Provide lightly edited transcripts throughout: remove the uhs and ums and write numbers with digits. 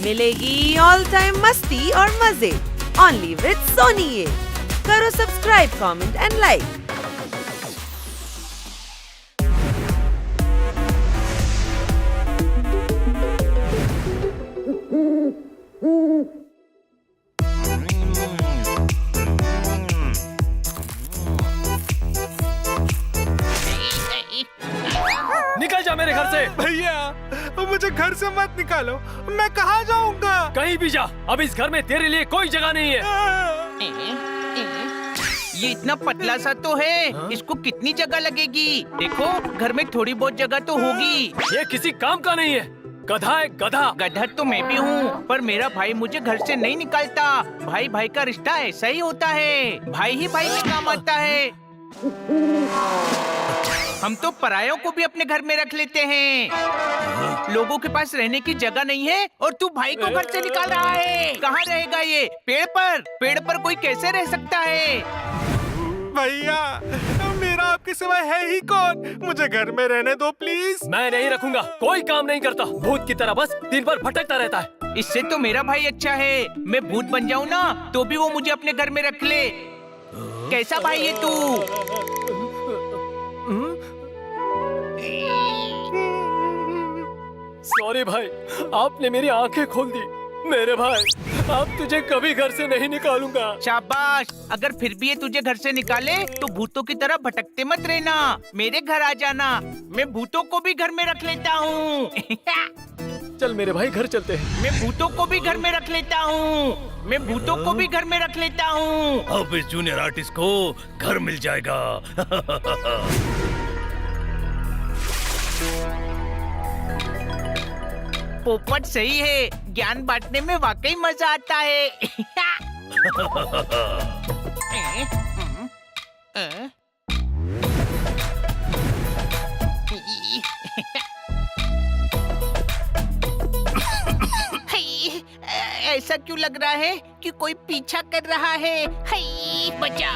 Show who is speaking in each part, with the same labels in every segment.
Speaker 1: मिलेगी all time मस्ती और मजे ओनली विद सोनी ये। करो सब्सक्राइब, कमेंट एंड लाइक।
Speaker 2: निकल जा मेरे घर से।
Speaker 3: भैया मुझे घर से मत निकालो, मैं कहाँ जाऊंगा?
Speaker 2: कहीं भी जा, अब इस घर में तेरे लिए कोई जगह नहीं है।
Speaker 4: ये इतना पतला सा तो है, इसको कितनी जगह लगेगी? देखो घर में थोड़ी बहुत जगह तो होगी।
Speaker 2: ये किसी काम का नहीं है, गधा है गधा।
Speaker 4: गधा तो मैं भी हूँ, पर मेरा भाई मुझे घर से नहीं निकालता। भाई भाई का रिश्ता ऐसा ही होता है, भाई ही भाई में काम आता है। हम तो परायों को भी अपने घर में रख लेते हैं। लोगों के पास रहने की जगह नहीं है और तू भाई को घर से निकाल रहा है। कहाँ रहेगा ये? पेड़ पर? पेड़ पर कोई कैसे रह सकता है?
Speaker 3: भैया मेरा आपके सिवाय है ही कौन? मुझे घर में रहने दो प्लीज।
Speaker 2: मैं नहीं रखूंगा, कोई काम नहीं करता, भूत की तरह बस दिन भर भटकता रहता है।
Speaker 4: इससे तो मेरा भाई अच्छा है, मैं भूत बन जाऊँ ना तो भी वो मुझे अपने घर में रख ले। कैसा भाई है तू?
Speaker 2: सॉरी भाई, आपने मेरी आंखें खोल दी। मेरे भाई, अब तुझे कभी घर से नहीं निकालूंगा।
Speaker 4: शाबाश, अगर फिर भी ये तुझे घर से निकाले तो भूतों की तरह भटकते मत रहना, मेरे घर आ जाना। मैं भूतों को भी घर में रख लेता हूँ।
Speaker 2: चल मेरे भाई घर चलते हैं।
Speaker 4: मैं भूतों को भी घर में रख लेता हूँ। मैं भूतों को भी घर में रख लेता हूँ।
Speaker 5: अब इस जूनियर आर्टिस्ट को घर मिल जाएगा।
Speaker 4: पोपट सही है, ज्ञान बांटने में वाकई मजा आता है। ऐसा क्यों लग रहा है कि कोई पीछा कर रहा है? हाय, बचा।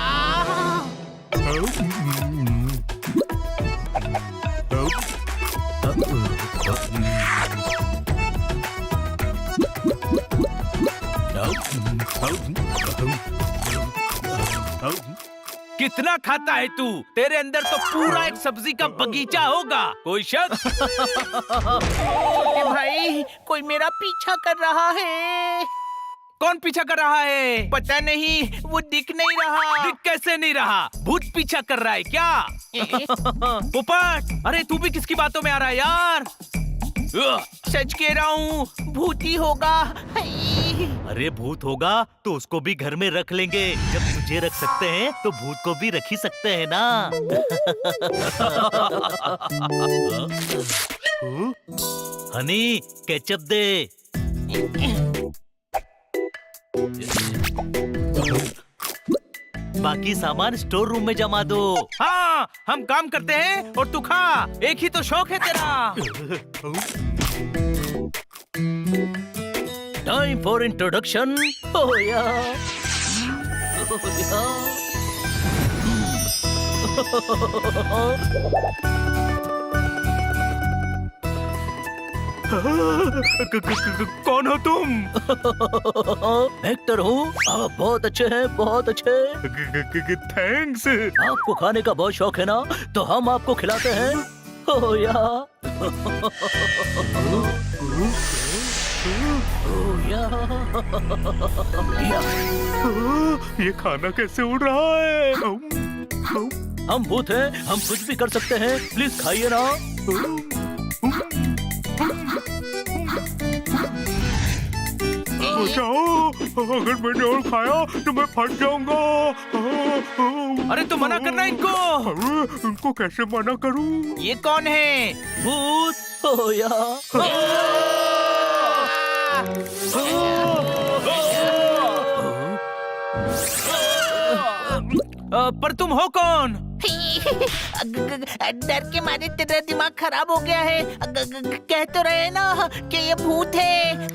Speaker 4: कितना खाता है तू? तेरे अंदर तो पूरा एक सब्जी का बगीचा होगा। कोई शक? छोटे भाई, कोई मेरा पीछा कर रहा है। कौन पीछा कर रहा है? पता नहीं, वो दिख नहीं रहा। दिख कैसे नहीं रहा? भूत पीछा कर रहा है क्या? पोपट, अरे तू भी किसकी बातों में आ रहा है यार? सच कह रहा हूँ, भूत ही होगा।
Speaker 5: अरे भूत होगा तो उसको भी घर में रख लेंगे। जब तुझे रख सकते हैं तो भूत को भी रख ही सकते हैं ना। हनी, केचप दे। बाकी सामान स्टोर रूम में जमा दो।
Speaker 4: हाँ, हम काम करते हैं और तू खा। एक ही तो शौक है तेरा।
Speaker 5: Time for introduction.
Speaker 3: कौन हो तुम?
Speaker 5: एक्टर हूँ। आप बहुत अच्छे हैं, बहुत अच्छे।
Speaker 3: थैंक्स।
Speaker 5: आपको खाने का बहुत शौक है ना, तो हम आपको खिलाते हैं। हो या।
Speaker 3: ये खाना कैसे उड़ रहा है?
Speaker 5: हम भूत हैं, हम कुछ भी कर सकते हैं। प्लीज खाइए ना।
Speaker 3: बचाओ, अगर मैंने और खाया तो मैं फट जाऊंगा।
Speaker 4: अरे तो मना करना इनको।
Speaker 3: अरे इनको कैसे मना करूं?
Speaker 4: ये कौन है?
Speaker 5: भूत। हो या।
Speaker 4: पर तुम हो कौन? डर के मारे तेरा दिमाग खराब हो गया है। कह तो रहे ना कि ये भूत है।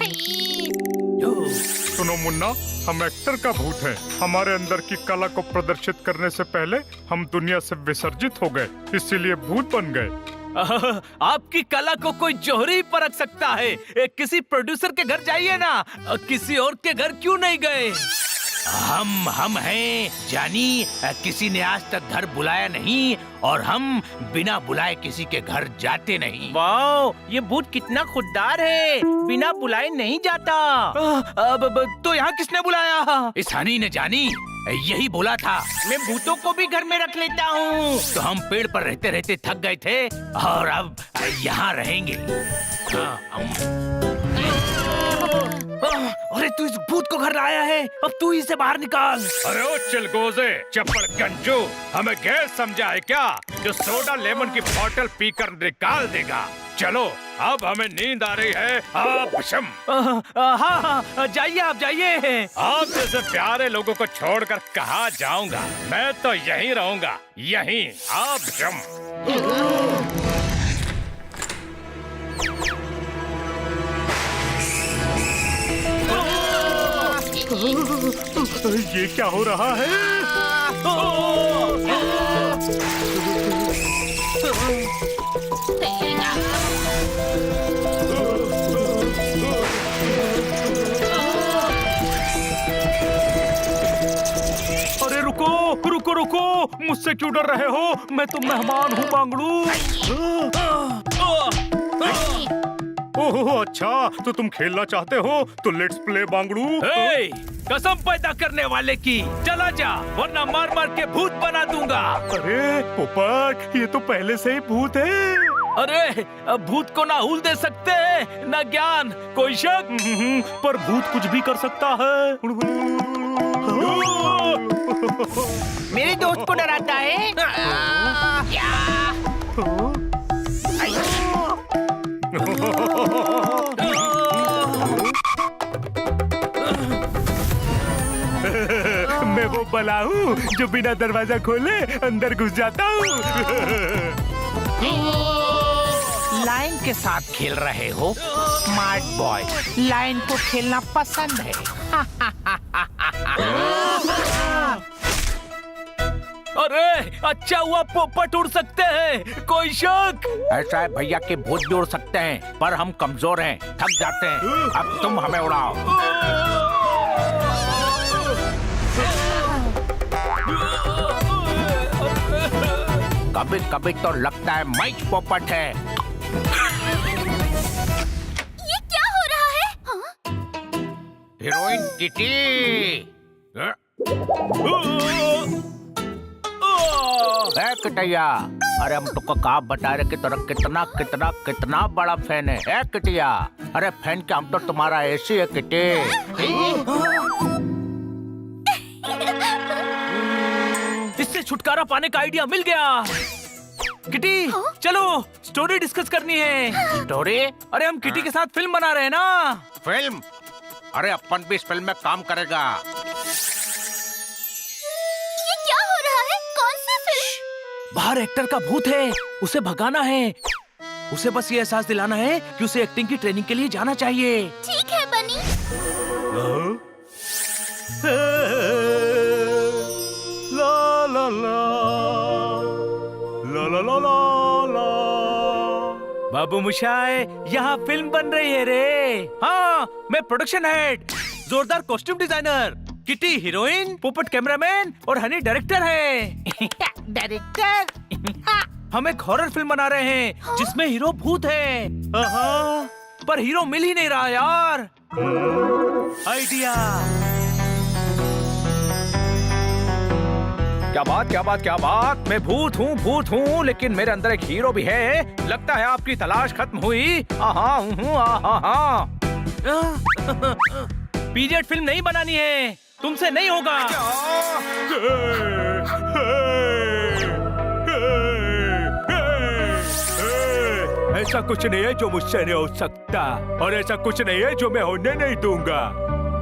Speaker 3: सुनो मुन्ना, हम एक्टर का भूत है। हमारे अंदर की कला को प्रदर्शित करने से पहले हम दुनिया से विसर्जित हो गए, इसीलिए भूत बन गए।
Speaker 4: आपकी कला को कोई जोहरी परख सकता है। किसी प्रोड्यूसर के घर जाइए ना, किसी और के घर क्यों नहीं गए? हम हैं जानी, किसी ने आज तक घर बुलाया नहीं और हम बिना बुलाए किसी के घर जाते नहीं। वाओ, ये भूत कितना खुददार है, बिना बुलाए नहीं जाता। तो यहाँ किसने बुलाया? इस हनी ने जानी, यही बोला था मैं भूतों को भी घर में रख लेता हूँ। तो हम पेड़ पर रहते रहते थक गए थे और अब यहाँ रहेंगे। अरे तू इस भूत को घर लाया है, अब तू इसे बाहर निकाल।
Speaker 6: अरे ओ चिलगोजे, चप्पड़ गंजू, हमें गैस समझा है क्या जो सोडा लेमन की बोतल पीकर निकाल देगा? चलो, अब हमें नींद आ रही है। आप शम।
Speaker 4: हाँ, जाइए आप जाइए।
Speaker 6: आप जैसे प्यारे लोगों को छोड़कर कहाँ जाऊंगा? मैं तो यहीं रहूंगा, यहीं। आप शम।
Speaker 3: ये क्या हो रहा है?
Speaker 5: अरे रुको रुको रुको, मुझसे क्यों डर रहे हो? मैं तो मेहमान हूँ बांगड़ू।
Speaker 3: ओह अच्छा, तो तुम खेलना चाहते हो तो लेट्स प्ले बांगड़ू।
Speaker 4: कसम पैदा करने वाले की, चला जा वरना मार मार के भूत बना दूंगा।
Speaker 3: अरे पोपट, ये तो पहले से ही भूत है।
Speaker 4: अरे भूत को ना हूल दे सकते, ना ज्ञान, कोई शक।
Speaker 5: पर भूत कुछ भी कर सकता है।
Speaker 4: मेरे दोस्त को डराता है।
Speaker 3: मैं वो बला हूँ जो बिना दरवाजा खोले अंदर घुस जाता हूँ।
Speaker 4: लाइन के साथ खेल रहे हो स्मार्ट बॉय, लाइन को खेलना पसंद है। अरे अच्छा हुआ पोपट उड़ सकते हैं, कोई शक? ऐसा है भैया के भूत भी उड़ सकते हैं, पर हम कमजोर हैं, थक जाते हैं। अब तुम हमें उड़ाओ। कभी कभी तो लगता है मैं पोपट है।
Speaker 7: ये क्या हो रहा है? हाँ?
Speaker 4: Heroine kitty. किटिया, अरे हम तुमको कहा बता रहे कि तेरा कितना कितना कितना बड़ा फैन है। ए किटिया, अरे फैन क्या, हम तो तुम्हारा ऐसी है किटी। इससे छुटकारा पाने का आइडिया मिल गया। किटी चलो स्टोरी डिस्कस करनी है। स्टोरी? अरे हम किटी के साथ फिल्म बना रहे हैं ना। फिल्म? अरे अपन भी इस फिल्म में काम करेगा।
Speaker 7: ये क्या हो रहा है? कौन सी फिल्म?
Speaker 4: बाहर एक्टर का भूत है, उसे भगाना है। उसे बस ये एहसास दिलाना है कि उसे एक्टिंग की ट्रेनिंग के लिए जाना चाहिए।
Speaker 7: ठीक है बनी।
Speaker 3: ला ला ला ला ला ला ला ला।
Speaker 4: बाबू मुशाए, यहाँ फिल्म बन रही है रे। हाँ, मैं प्रोडक्शन हेड, जोरदार कॉस्ट्यूम डिजाइनर, किटी हीरोइन, पोपट कैमरामैन और हनी डायरेक्टर है। डायरेक्टर? हम एक हॉरर फिल्म बना रहे हैं जिसमें हीरो भूत है। पर हीरो मिल ही नहीं रहा यार। आइडिया। क्या बात क्या बात क्या बात, मैं भूत हूँ, लेकिन मेरे अंदर एक हीरो भी है। लगता है आपकी तलाश खत्म हुई। पीरियड फिल्म नहीं बनानी है, तुमसे नहीं होगा।
Speaker 3: ऐसा कुछ नहीं है जो मुझसे नहीं हो सकता, और ऐसा कुछ नहीं है जो मैं होने नहीं दूंगा।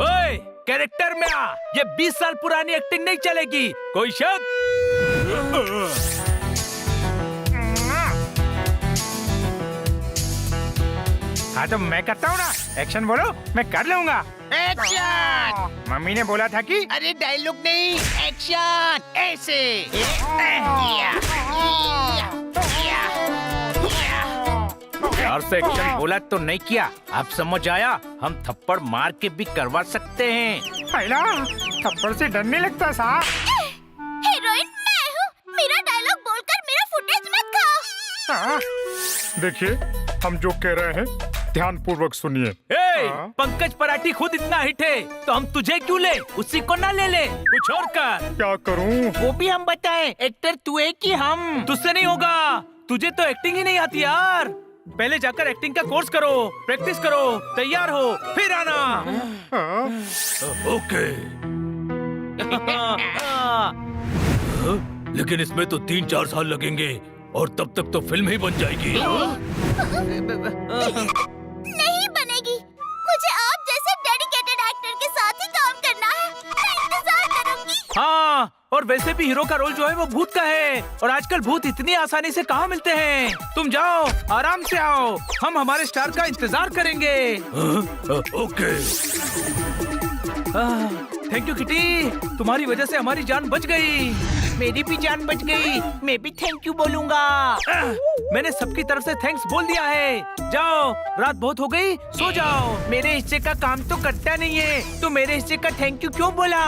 Speaker 4: ओए, कैरेक्टर में आ, ये 20 साल पुरानी एक्टिंग नहीं चलेगी, कोई शक?
Speaker 6: हाँ तो मैं करता हूँ ना, एक्शन बोलो, मैं कर लूँगा।
Speaker 4: एक्शन!
Speaker 6: मम्मी ने बोला था कि
Speaker 4: अरे डायलॉग नहीं, एक्शन! ऐसे। प्यार से एक्शन बोला तो नहीं किया, अब समझ आया? हम थप्पड़ मार के भी करवा सकते हैं।
Speaker 8: पहला थप्पड़ से डर नहीं लगता साहब।
Speaker 7: हीरोइन मैं हूँ, मेरा डायलॉग बोलकर मेरा फुटेज मत खाओ।
Speaker 8: हाँ, देखिए हम जो कह रहे हैं ध्यान पूर्वक सुनिए।
Speaker 5: पंकज पराठी खुद इतना हिट है तो हम तुझे क्यों ले, उसी को ना ले ले, कुछ और कर।
Speaker 8: क्या करूं?
Speaker 4: वो भी हम बताएं, एक्टर तू है कि हम?
Speaker 5: तुझसे नहीं होगा, तुझे तो एक्टिंग ही नहीं आती यार। पहले जाकर एक्टिंग का कोर्स करो, प्रैक्टिस करो, तैयार हो फिर आना।
Speaker 3: ओके। लेकिन इसमें तो 3-4 साल लगेंगे और तब तक तो फिल्म ही बन जाएगी।
Speaker 7: नहीं बनेगी, मुझे आप जैसे डेडिकेटेड एक्टर के साथ ही काम करना है। मैं इंतजार करूंगी।
Speaker 5: हाँ, और वैसे भी हीरो का रोल जो है वो भूत का है, और आजकल भूत इतनी आसानी से कहाँ मिलते हैं। तुम जाओ, आराम से आओ, हम हमारे स्टार का इंतजार करेंगे।
Speaker 3: ओके।
Speaker 5: थैंक यू किटी, तुम्हारी वजह से हमारी जान बच गई।
Speaker 4: मेरी भी जान बच गई, मैं भी थैंक यू बोलूंगा।
Speaker 5: मैंने सबकी तरफ से थैंक्स बोल दिया है। जाओ, रात बहुत हो गई, सो जाओ।
Speaker 4: मेरे हिस्से का काम तो करता नहीं है, तो मेरे हिस्से का थैंक यू क्यों बोला?